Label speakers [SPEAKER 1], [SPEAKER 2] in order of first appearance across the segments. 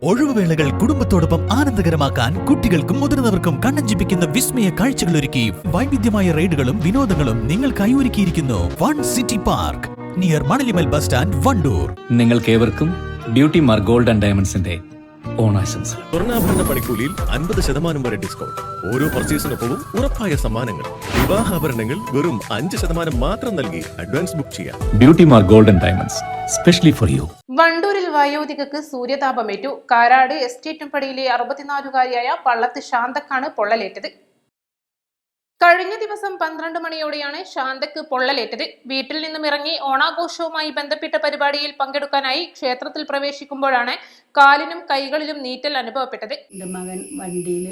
[SPEAKER 1] ഒഴിവുവേളകൾ കുടുംബത്തോടൊപ്പം ആനന്ദകരമാക്കാൻ കുട്ടികൾക്കും മുതിർന്നവർക്കും കണ്ണഞ്ചിപ്പിക്കുന്ന വിസ്മയ കാഴ്ചകളൊരുക്കി വൈവിധ്യമായ റൈഡുകളും വിനോദങ്ങളും നിങ്ങൾക്കായി ഒരുക്കിയിരിക്കുന്നു വൺ സിറ്റി പാർക്ക് നിയർ മണലിമൽ ബസ് സ്റ്റാൻഡ് വണ്ടൂർ.
[SPEAKER 2] നിങ്ങൾക്കേവർക്കും ബ്യൂട്ടി മാർ ഗോൾഡ് ആൻഡ് ഡയമണ്ട്സിന്റെ ഓണാശംസ.
[SPEAKER 3] സ്വർണ്ണാഭരണ പണിക്കൂലിയിൽ 50% വരെ ഡിസ്കൗണ്ട്. ഓരോ പർച്ചേസിനൊപ്പവും ഉറപ്പായ സമ്മാനങ്ങൾ. വിവാഹാഭരണങ്ങൾ വെറും 5% മാത്രം നൽകി അഡ്വാൻസ് ബുക്ക് ചെയ്യാം.
[SPEAKER 2] ബ്യൂട്ടി മാർ gold and diamonds specially for you.
[SPEAKER 4] വണ്ടൂരിൽ വയോധികക്ക് സൂര്യതാപമേറ്റു. കാരാട് എസ്റ്റേറ്റുംപടിയിലെ 64-കാരിയായ പള്ളത്ത് ശാന്തക്കാണ് പൊള്ളലേറ്റത്. കഴിഞ്ഞ ദിവസം 12 മണിയോടെയാണ് ശാന്തക്ക് പൊള്ളലേറ്റത്. വീട്ടിൽ നിന്നും ഇറങ്ങി ഓണാഘോഷവുമായി ബന്ധപ്പെട്ട പരിപാടിയിൽ പങ്കെടുക്കാനായി ക്ഷേത്രത്തിൽ പ്രവേശിക്കുമ്പോഴാണ് കാലിനും കൈകളിലും നീറ്റൽ അനുഭവപ്പെട്ടത്.
[SPEAKER 5] എൻ്റെ മകൻ വണ്ടിയിൽ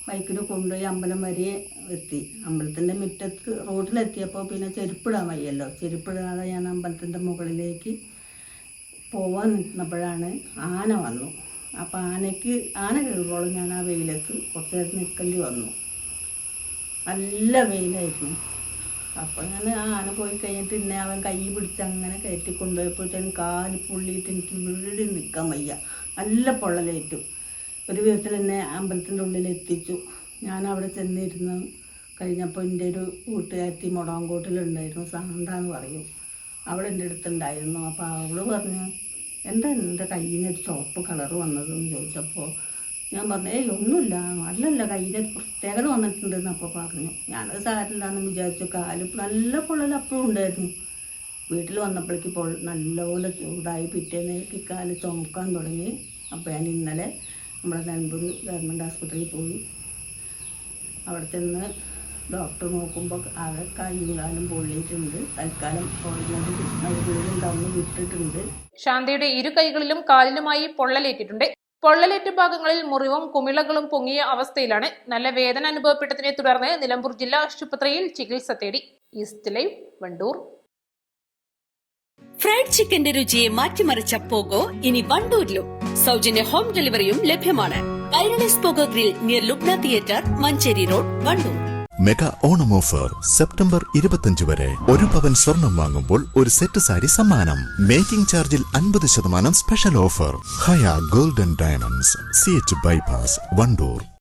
[SPEAKER 5] ബൈക്കിൽ കൊണ്ടുപോയി അമ്പലം വരെ എത്തി. അമ്പലത്തിൻ്റെ മുറ്റത്ത് റോഡിലെത്തിയപ്പോൾ പിന്നെ ചെരുപ്പിടാൻ വയ്യല്ലോ. ചെരുപ്പിടാതെ ഞാൻ അമ്പലത്തിൻ്റെ മുകളിലേക്ക് പോവാൻ നിൽക്കുന്നപ്പോഴാണ് ആന വന്നു. അപ്പോൾ ആന കയറുമ്പോൾ ഞാൻ ആ വെയിലത്ത് കുറച്ച് നേരം നിൽക്കേണ്ടി വന്നു. നല്ല വെയിലായിരുന്നു. അപ്പോൾ ഞാൻ ആ ആന പോയി കഴിഞ്ഞിട്ട് എന്നെ അവൻ കൈ പിടിച്ച് അങ്ങനെ കയറ്റി കൊണ്ടുപോയപ്പോഴത്തേനും കാല് പൊള്ളിയിട്ട് എനിക്ക് വീട് നിൽക്കാൻ വയ്യ. നല്ല പൊള്ളലേറ്റു. ഒരു വിധത്തിൽ എന്നെ അമ്പലത്തിൻ്റെ ഉള്ളിൽ എത്തിച്ചു. ഞാൻ അവിടെ ചെന്നിരുന്ന് കഴിഞ്ഞപ്പോൾ എൻ്റെ ഒരു കൂട്ടുകാരത്തി മുടവൻകോട്ടിലുണ്ടായിരുന്നു, സാന്താന്ന് പറയും. അവിടെ എൻ്റെ അടുത്തുണ്ടായിരുന്നു. അപ്പോൾ അവൾ പറഞ്ഞു, എന്താ എൻ്റെ കയ്യിനൊരു ചുവപ്പ് കളറ് വന്നതെന്ന് ചോദിച്ചപ്പോൾ ഞാൻ പറഞ്ഞു, ഒന്നുമില്ല, അല്ലല്ല കയ്യിന് പ്രത്യേകത വന്നിട്ടുണ്ടെന്ന് അപ്പോൾ പറഞ്ഞു. ഞാനത് സാരില്ലാന്ന് വിചാരിച്ചു. കാല് നല്ല പൊള്ളൽ അപ്പോഴും ഉണ്ടായിരുന്നു. വീട്ടിൽ വന്നപ്പോഴേക്ക് നല്ലപോലെ ചൂടായി. പിറ്റേന്നേക്ക് കാല് ചുമക്കാൻ തുടങ്ങി. അപ്പോൾ ഞാൻ ഇന്നലെ നമ്മുടെ നിലമ്പൂർ ഗവൺമെൻറ് ആശുപത്രിയിൽ പോയി. അവിടെ ചെന്ന് ഡോക്ടർ നോക്കുമ്പോൾ ആകെ കൈയും കാലും പൊള്ളിയിട്ടുണ്ട്. തൽക്കാലം വീടുണ്ടാവുന്ന വിട്ടിട്ടുണ്ട്.
[SPEAKER 4] ശാന്തയുടെ ഇരു കൈകളിലും കാലിലുമായി പൊള്ളലേറ്റിട്ടുണ്ട്. പൊള്ളലേറ്റ ഭാഗങ്ങളിൽ മുറിവും കുമിളകളും പൊങ്ങിയ അവസ്ഥയിലാണ്. നല്ല വേദന അനുഭവപ്പെട്ടതിനെ തുടർന്ന് നിലമ്പൂർ ജില്ലാ ആശുപത്രിയിൽ ചികിത്സ തേടി. East live, Wandoor.
[SPEAKER 6] ഫ്രൈഡ് ചിക്കന്റെ രുചിയെ മാറ്റിമറിച്ച പോഗോ ഇനി വണ്ടൂരിലും. സൗജന്യ ഹോം ഡെലിവറിയും ലഭ്യമാണ്. Kairali's pogo grill near Lubna theatre, Manjeri road, Wandoor.
[SPEAKER 7] Mega Onam offer September 25 വരെ. 1 പവൻ സ്വർണം വാങ്ങുമ്പോൾ ഒരു സെറ്റ് സാരി സമ്മാനം. മേക്കിംഗ് ചാർജിൽ 50% സ്പെഷ്യൽ ഓഫർ. ഹയ golden diamonds, CH bypass, Wandoor.